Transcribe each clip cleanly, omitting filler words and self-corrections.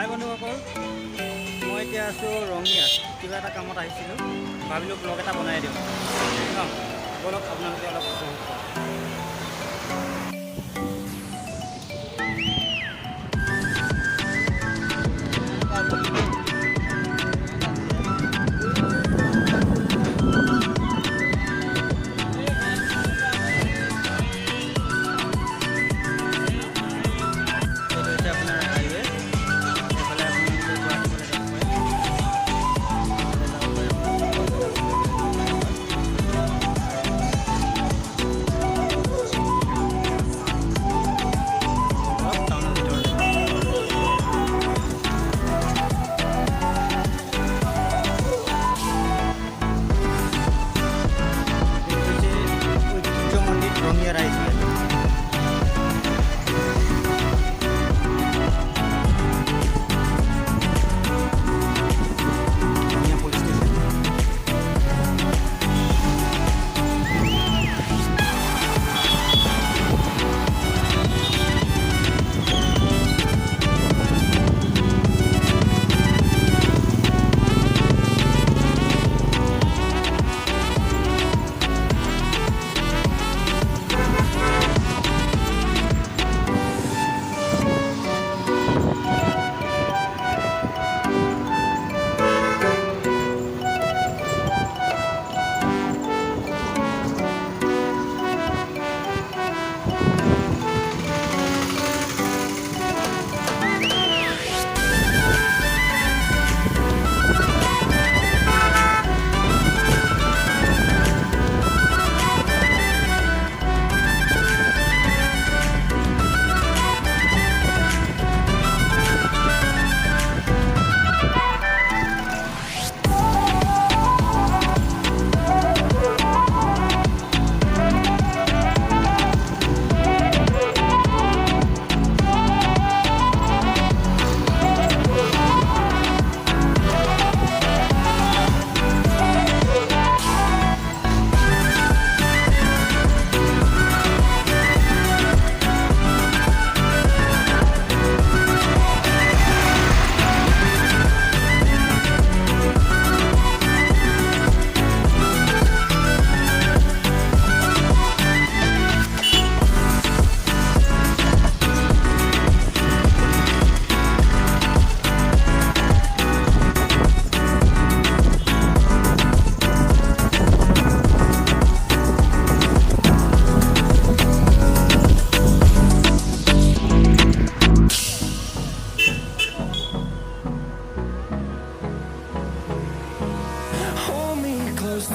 High বন্ধুসকল, মই এতিয়া আছোঁ ৰঙিয়াত। কিবা এটা কামত আহিছিলোঁ, ভাবিলোঁ ব্লগ এটা বনাই দিওঁ ন। বলক আপোনালোকে অলপ উপভোগ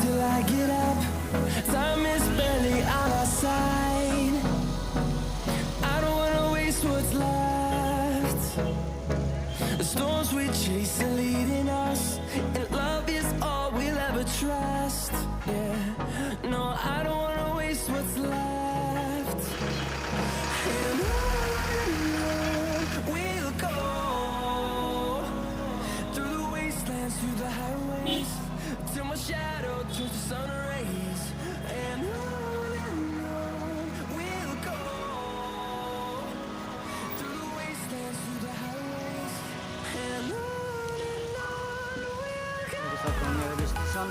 till I get up. Time is barely on our side. I don't wanna waste what's left. The storms we chase are leading us, and love is all we'll ever trust. Yeah, no, I don't wanna waste what's left. And on we'll go, through the wastelands, through the highways, till my shadow turns to sun rays. And on we'll go, through the wastelands, through the highways. And on we'll go. Rail station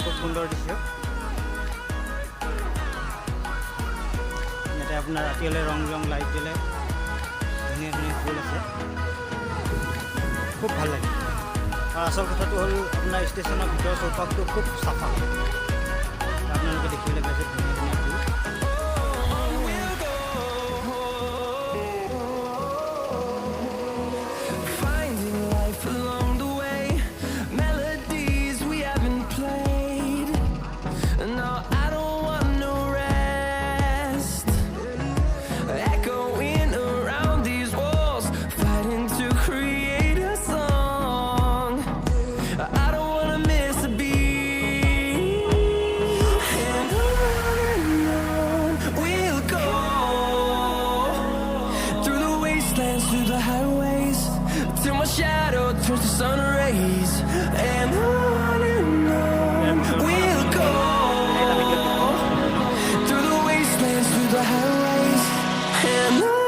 খুব সুন্দৰ দৃশ্য। ইয়াতে আপোনাৰ ৰাতিলৈ ৰং light দিলে ধুনীয়া ধুনীয়া ফুল আছে, খুব ভাল লাগে। আৰু আচল কথাটো হ'ল আপোনাৰ ষ্টেচনৰ ভিতৰৰ চৌপাশটো খুব চাফা, আপোনালোকে দেখিবলৈ পাইছে ধুনীয়া ধুনীয়া ফুল। Through the highways, till my shadow turns to sun rays. And on we'll go, through the wastelands, through the highways. And on